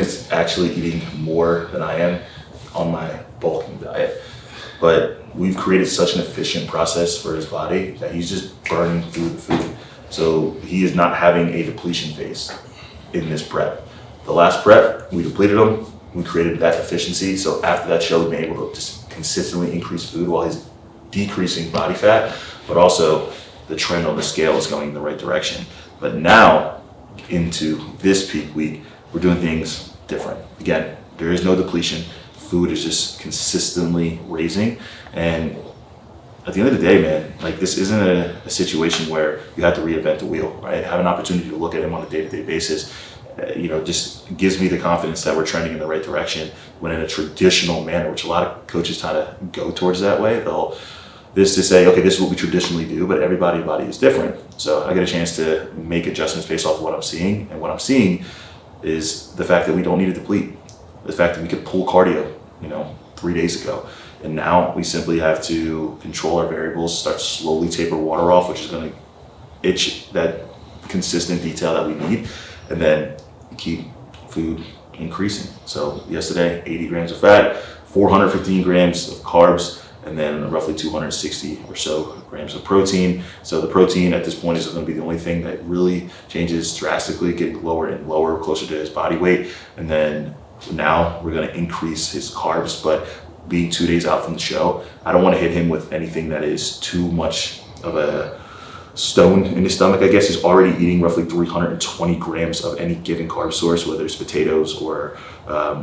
is actually eating more than I am on my bulking diet. But we've created such an efficient process for his body that he's just burning through the food. So he is not having a depletion phase in this prep. The last prep, we depleted him, we created that efficiency. So after that show, we've been able to just consistently increase food while he's decreasing body fat, but also the trend on the scale is going in the right direction. But now into this peak week, we're doing things different. Again, there is no depletion. Food is just consistently raising. And at the end of the day, man, like this isn't a situation where you have to reinvent the wheel, right? Have an opportunity to look at him on a day-to-day basis, just gives me the confidence that we're trending in the right direction. When in a traditional manner, which a lot of coaches kind of go towards that way, this to say, okay, this is what we traditionally do, but everybody's body is different. So I get a chance to make adjustments based off of what I'm seeing. And what I'm seeing is the fact that we don't need to deplete. The fact that we could pull cardio, 3 days ago. And now we simply have to control our variables, start to slowly taper water off, which is going to itch that consistent detail that we need, and then keep food increasing. So yesterday, 80 grams of fat, 415 grams of carbs, and then roughly 260 or so grams of protein. So the protein at this point is going to be the only thing that really changes drastically, getting lower and lower, closer to his body weight. And then now we're going to increase his carbs, but being 2 days out from the show, I don't want to hit him with anything that is too much of a stone in his stomach. I guess he's already eating roughly 320 grams of any given carb source, whether it's potatoes or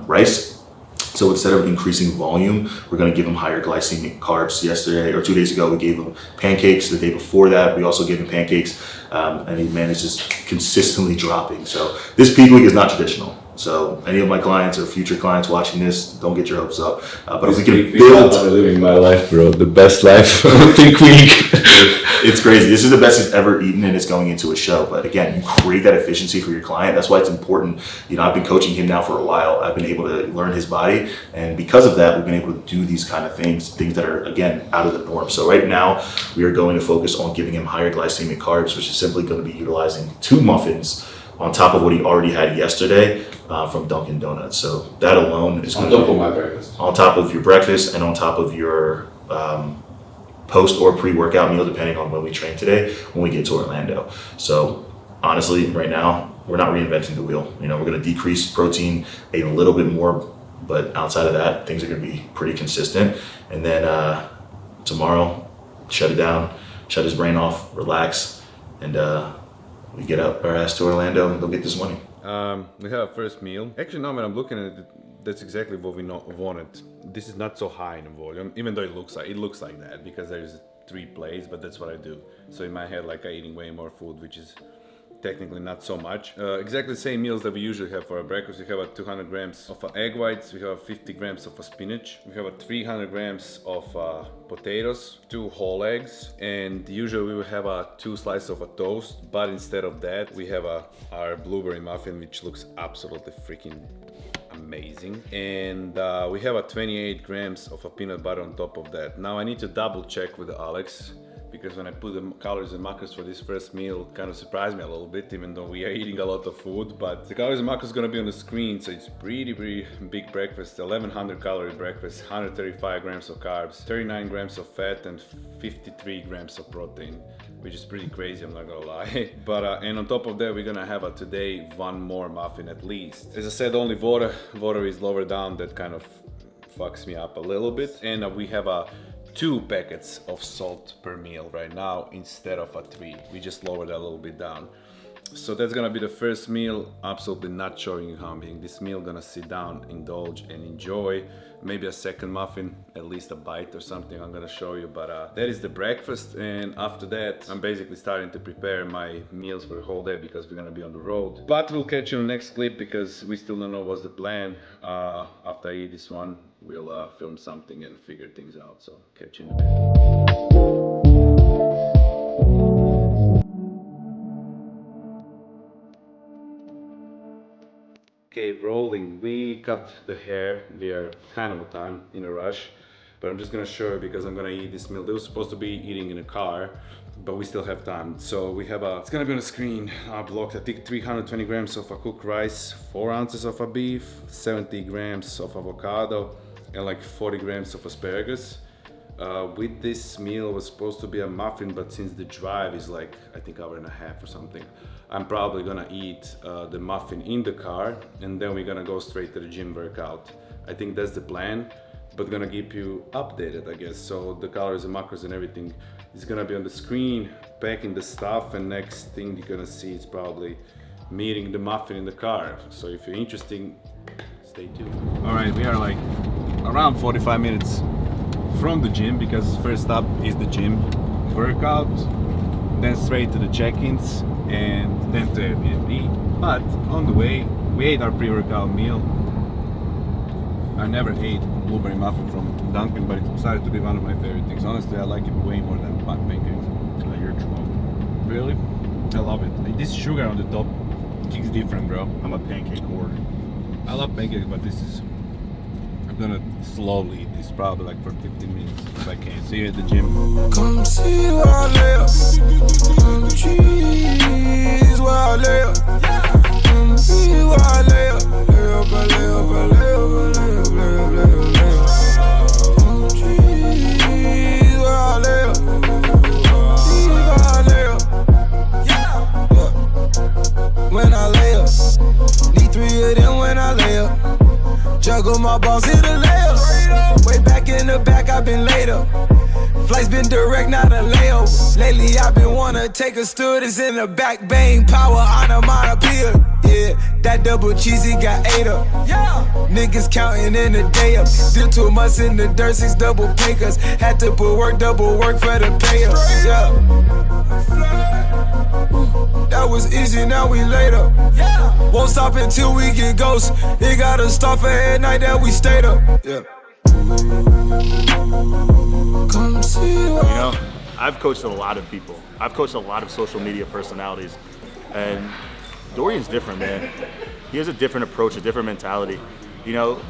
rice. So instead of increasing volume, we're going to give him higher glycemic carbs. Yesterday or 2 days ago, we gave him pancakes. The day before that, we also gave him pancakes, and he manages consistently dropping. So this peak week is not traditional. So any of my clients or future clients watching this, don't get your hopes up. But if we can build, I'm living my life, bro, the best life. Peak week. It's crazy. This is the best he's ever eaten, and it's going into a show. But again, you create that efficiency for your client. That's why it's important. I've been coaching him now for a while. I've been able to learn his body, and because of that, we've been able to do these kind of things that are, again, out of the norm. So right now, we are going to focus on giving him higher glycemic carbs, which is simply going to be utilizing 2 muffins on top of what he already had yesterday from Dunkin' Donuts. So that alone is on top of my breakfast. On top of your breakfast and on top of your post or pre-workout meal, depending on when we train today, when we get to Orlando. So honestly, right now, we're not reinventing the wheel. We're going to decrease protein a little bit more, but outside of that, things are going to be pretty consistent. And then tomorrow, shut it down, shut his brain off, relax, and we get up our ass to Orlando and go get this money. We have our first meal. Actually, now when I'm looking at it, that's exactly what we wanted. This is not so high in volume, even though it looks like that because there's 3 plates, but that's what I do. So in my head, like, I'm eating way more food, which is technically not so much. Exactly the same meals that we usually have for our breakfast. We have 200 grams of egg whites, we have 50 grams of spinach, we have 300 grams of potatoes, 2 whole eggs, and usually we will have 2 slices of toast, but instead of that we have our blueberry muffin, which looks absolutely freaking amazing, and we have 28 grams of peanut butter on top of that. Now I need to double check with Alex, because when I put the calories and macros for this first meal, kind of surprised me a little bit, even though we are eating a lot of food. But the calories and macros is gonna be on the screen, so it's pretty big breakfast. 1100 calorie breakfast, 135 grams of carbs, 39 grams of fat, and 53 grams of protein, which is pretty crazy, I'm not gonna lie. But and on top of that, we're gonna have today 1 more muffin at least. As I said, only water is lower down. That kind of fucks me up a little bit. And we have 2 packets of salt per meal right now instead of 3. We just lowered that a little bit down. So that's gonna be the first meal. Absolutely not showing you how I'm eating this meal. Gonna sit down, indulge, and enjoy. Maybe a second muffin, at least a bite or something I'm gonna show you. But that is the breakfast, and after that I'm basically starting to prepare my meals for the whole day because we're gonna be on the road. But we'll catch you in the next clip because we still don't know what's the plan. After I eat this one, we'll film something and figure things out. So catch you in a bit. Okay, rolling. We cut the hair. We are kind of in a rush, but I'm just gonna show you because I'm gonna eat this meal. They were supposed to be eating in a car, but we still have time. So we have it's gonna be on the screen, blocked, I think 320 grams of a cooked rice, 4 ounces of a beef, 70 grams of avocado, and like 40 grams of asparagus. With this meal was supposed to be a muffin, but since the drive is like, I think hour and a half or something, I'm probably gonna eat the muffin in the car, and then we're gonna go straight to the gym workout. I think that's the plan, but gonna keep you updated, I guess. So the calories and macros and everything is gonna be on the screen, packing the stuff, and next thing you're gonna see is probably me eating the muffin in the car. So if you're interested, stay tuned. All right, we are like around 45 minutes from the gym, because first stop is the gym workout, then straight to the check-ins, and then to Airbnb. But on the way, we ate our pre-workout meal. I never ate blueberry muffin from Dunkin', but it started to be one of my favorite things. Honestly, I like it way more than pancakes. You're drunk. Really? I love it. This sugar on the top kicks different, bro. I'm a pancake whore. I love pancakes, but this is... I'm gonna slowly eat this, probably like for 15 minutes if I can. See you at the gym. Come see where I lay up. Come cheese where I lay up. Come see where I lay up. Lay up, I lay up, I lay up, I lay up, lay up, lay up, lay up. Come cheese where I lay up. See where I lay up. Yeah. When I lay up, need 3 of them when I lay up. Juggle my balls, hit a layup. Way back in the back, I've been laid up. Flight's been direct, not a layover. Lately, I've been wanna take a students in the back, bang, power, onomatopoeia. Yeah, that double cheesy got 8 up. Yeah, niggas counting in the day up. Did too much in the dirt, 6 double pay cuts. Had to put work, double work for the pay up. Yeah. That was easy, now we laid up. Yeah. Won't stop until we get ghosts. It gotta stop for every night that we stayed up. Yeah. Come see You know, I've coached a lot of people. I've coached a lot of social media personalities. And Dorian's different, man. He has a different approach, a different mentality. You know,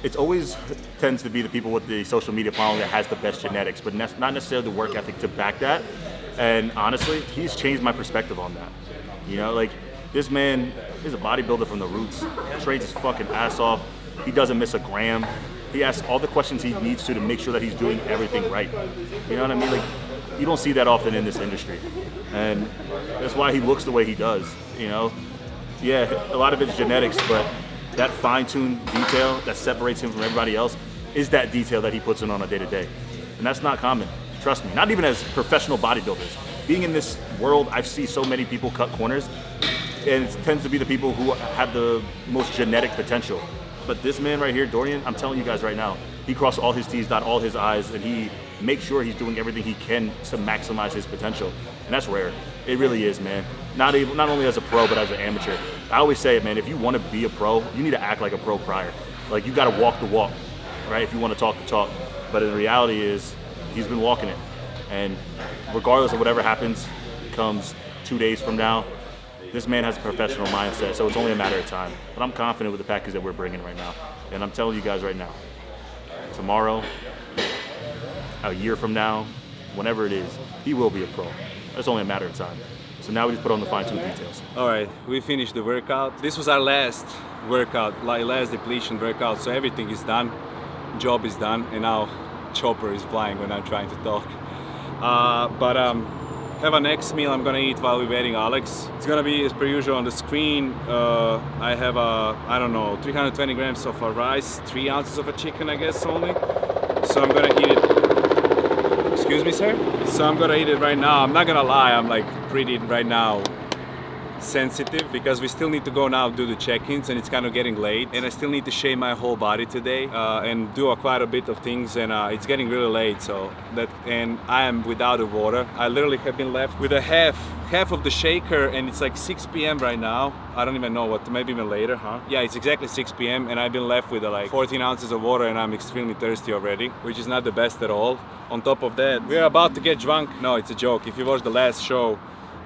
it's always tends to be the people with the social media following that has the best genetics, but not necessarily the work ethic to back that. And honestly, he's changed my perspective on that. You know, like, this man is a bodybuilder from the roots. Trains his fucking ass off. He doesn't miss a gram. He asks all the questions he needs to make sure that he's doing everything right. You know what I mean? Like, you don't see that often in this industry. And that's why he looks the way he does, you know? Yeah, a lot of it's genetics, but that fine-tuned detail that separates him from everybody else is that detail that he puts in on a day-to-day. And that's not common, trust me. Not even as professional bodybuilders. Being in this world, I see so many people cut corners, and it tends to be the people who have the most genetic potential. But this man right here, Dorian, I'm telling you guys right now, he crossed all his T's, dot all his I's, and he makes sure he's doing everything he can to maximize his potential. And that's rare. It really is, man. Not only as a pro, but as an amateur. I always say it, man, if you want to be a pro, you need to act like a pro prior. Like, you got to walk the walk, right? If you want to talk the talk. But the reality is, he's been walking it. And regardless of whatever happens, comes 2 days from now, this man has a professional mindset, so it's only a matter of time. But I'm confident with the package that we're bringing right now. And I'm telling you guys right now, tomorrow, a year from now, whenever it is, he will be a pro. It's only a matter of time. So now we just put on the fine-tuned details. All right, we finished the workout. This was our last workout, last depletion workout, so everything is done. Job is done, and now chopper is flying when I'm trying to talk. Have a next meal I'm gonna eat while we're waiting Alex. It's gonna be as per usual on the screen. I have I don't know, 320 grams of rice, 3 ounces of a chicken, I guess only. So I'm gonna eat it. Excuse me, sir? So I'm gonna eat it right now. I'm not gonna lie, I'm like pretty right now sensitive because we still need to go now do the check-ins and it's kind of getting late and I still need to shave my whole body today and do quite a bit of things and it's getting really late, so and I am without the water. I literally have been left with a half of the shaker and it's like 6 p.m. right now. I don't even know what, maybe even later, huh? Yeah, it's exactly 6 p.m. and I've been left with like 14 ounces of water and I'm extremely thirsty already, which is not the best at all. On top of that, we're about to get drunk. No, it's a joke. If you watched the last show,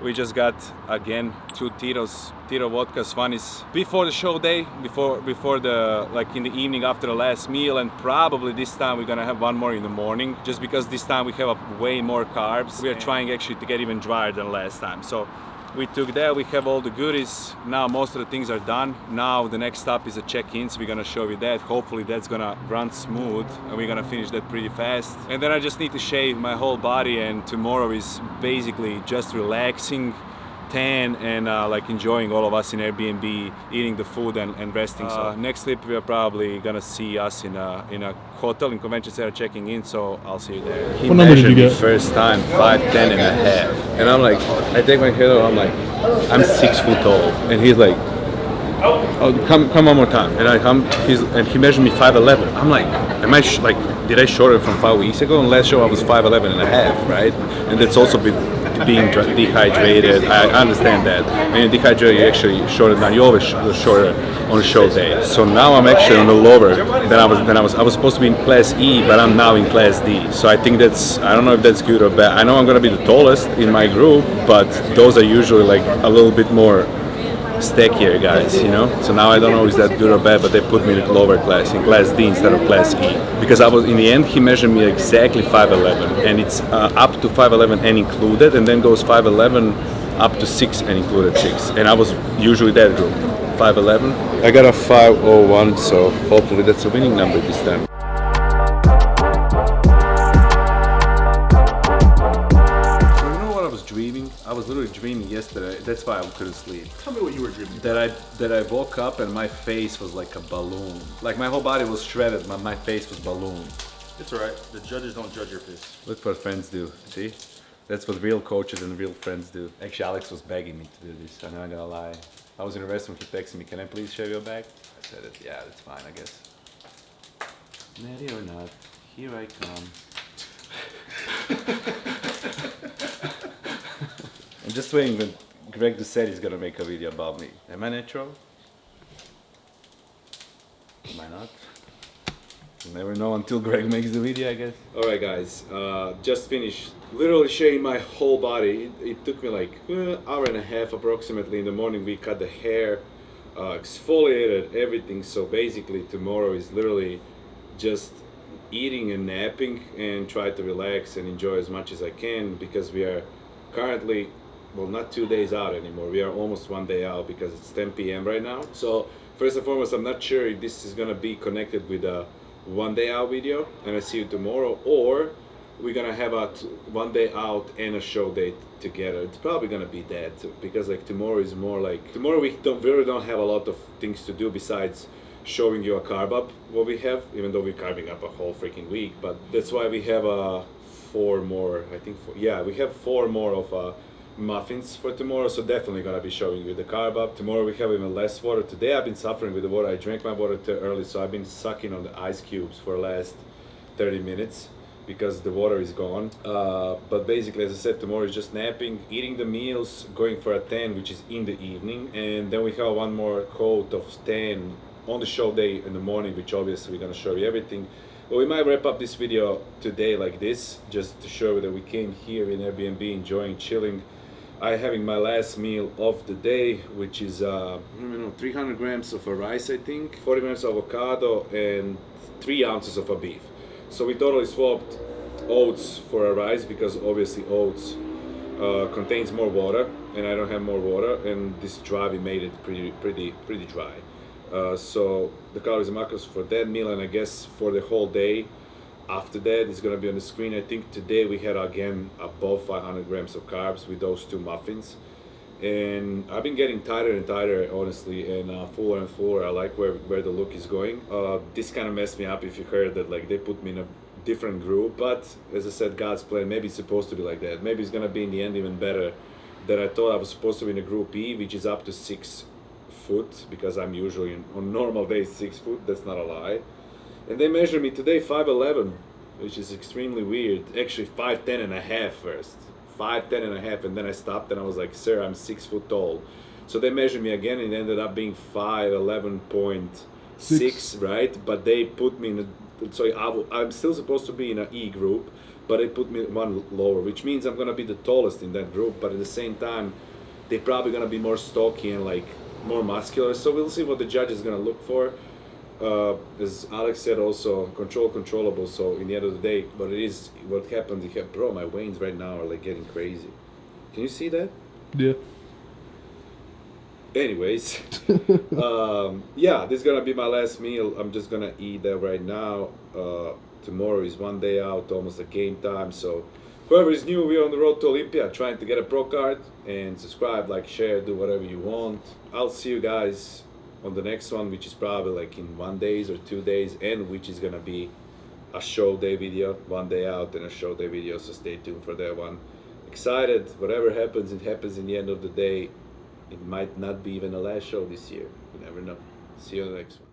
We just got again 2 Tito vodkas. One is before the show day, before the like in the evening after the last meal, and probably this time we're gonna have one more in the morning, just because this time we have way more carbs. We are trying actually to get even drier than last time. So we took that, we have all the goodies. Now most of the things are done. Now the next stop is a check-in, so we're gonna show you that. Hopefully that's gonna run smooth and we're gonna finish that pretty fast. And then I just need to shave my whole body, and tomorrow is basically just relaxing, tan, and like enjoying all of us in Airbnb, eating the food and resting. So next trip we are probably gonna see us in a hotel in convention center checking in, so I'll see you there. He measured me first time 5'10" and a half, and I'm like, I take my head off, I'm like, I'm 6 foot tall, and he's like, oh, come one more time, and I come, and he measured me 5'11". I'm like, am I like, did I shorten from 5 weeks ago? And last show I was 5'11" and a half, right? And that's also being dehydrated. I understand that. When you're dehydrated, you actually shorter down. You always shorter on show day. So now I'm actually on the lower than I was supposed to be in class E, but I'm now in class D. So I think I don't know if that's good or bad. I know I'm gonna be the tallest in my group, but those are usually like a little bit more stackier guys, you know. So now I don't know if that's good or bad, but they put me in the lower class, in class D instead of class E, because I was, in the end he measured me exactly 5'11", and it's up to 5'11" and included, and then goes 5'11" up to 6 and included 6, and I was usually that group, 5'11". I got a 5'01", so hopefully that's a winning number this time. I was literally dreaming yesterday. That's why I couldn't sleep. Tell me what you were dreaming. That I woke up and my face was like a balloon. Like my whole body was shredded, but my face was balloon. It's alright. The judges don't judge your face. Look what friends do. See? That's what real coaches and real friends do. Actually, Alex was begging me to do this. I'm not gonna lie. I was in the restroom. He texted me, "Can I please shave your back?" I said, "Yeah, that's fine, I guess." Ready or not, here I come. I'm just waiting when Greg Doucette is gonna make a video about me. Am I natural? Am I not? You'll never know until Greg makes the video, I guess. Alright guys, just finished literally shaving my whole body. It took me like an hour and a half approximately. In the morning we cut the hair, exfoliated everything, so basically tomorrow is literally just eating and napping and try to relax and enjoy as much as I can, because we are currently, well, not 2 days out anymore. We are almost 1 day out because it's 10 p.m. right now. So first and foremost, I'm not sure if this is gonna be connected with a 1 day out video and I see you tomorrow, or we're gonna have a 1 day out and a show date together. It's probably gonna be that, because like tomorrow is more like, tomorrow we really don't have a lot of things to do besides showing you a carb up what we have, even though we're carving up a whole freaking week. But that's why we have 4 more, I think, we have 4 more of muffins for tomorrow, so definitely gonna be showing you the carb up. Tomorrow we have even less water. Today I've been suffering with the water. I drank my water too early, so I've been sucking on the ice cubes for the last 30 minutes because the water is gone. But basically, as I said, tomorrow is just napping, eating the meals, going for a tan, which is in the evening, and then we have one more coat of tan on the show day in the morning, which obviously we're gonna show you everything. Well, we might wrap up this video today like this, just to show you that we came here in Airbnb, enjoying, chilling. I'm having my last meal of the day, which is 300 grams of rice, I think, 40 grams of avocado, and 3 ounces of a beef. So we totally swapped oats for a rice, because obviously oats contains more water, and I don't have more water, and this dry, we made it pretty dry. So the calories and macros for that meal, and I guess for the whole day after that is going to be on the screen. I think today we had again above 500 grams of carbs with those 2 muffins, and I've been getting tighter and tighter, honestly, and fuller and fuller. I like where the look is going. This kind of messed me up, if you heard that, like, they put me in a different group, but as I said, God's plan, maybe it's supposed to be like that. Maybe it's going to be in the end even better than I thought. I was supposed to be in a group E, which is up to 6 foot, because I'm usually on normal days 6 foot. That's not a lie. And they measured me today 5'11", which is extremely weird. Actually 5'10" and a half first. 5'10" and a half, and then I stopped and I was like, "Sir, I'm 6 foot tall." So they measured me again, and it ended up being 5'11.6, right? But they put me in a, so I'm still supposed to be in an E group, but they put me one lower, which means I'm gonna be the tallest in that group, but at the same time, they're probably gonna be more stocky and like more muscular. So we'll see what the judge is gonna look for. As Alex said, also controllable. So in the end of the day, what happened? Bro, my veins right now are like getting crazy. Can you see that? Yeah. Anyways, yeah, this is gonna be my last meal. I'm just gonna eat that right now. Tomorrow is one day out, almost a game time. So whoever is new, we're on the road to Olympia, trying to get a pro card. And subscribe, like, share, do whatever you want. I'll see you guys on the next one, which is probably like in 1 day or 2 days, and which is gonna be a show day video, 1 day out and a show day video. So stay tuned for that one. Excited. Whatever happens, it happens. In the end of the day, it might not be even the last show this year. You never know. See you on the next one.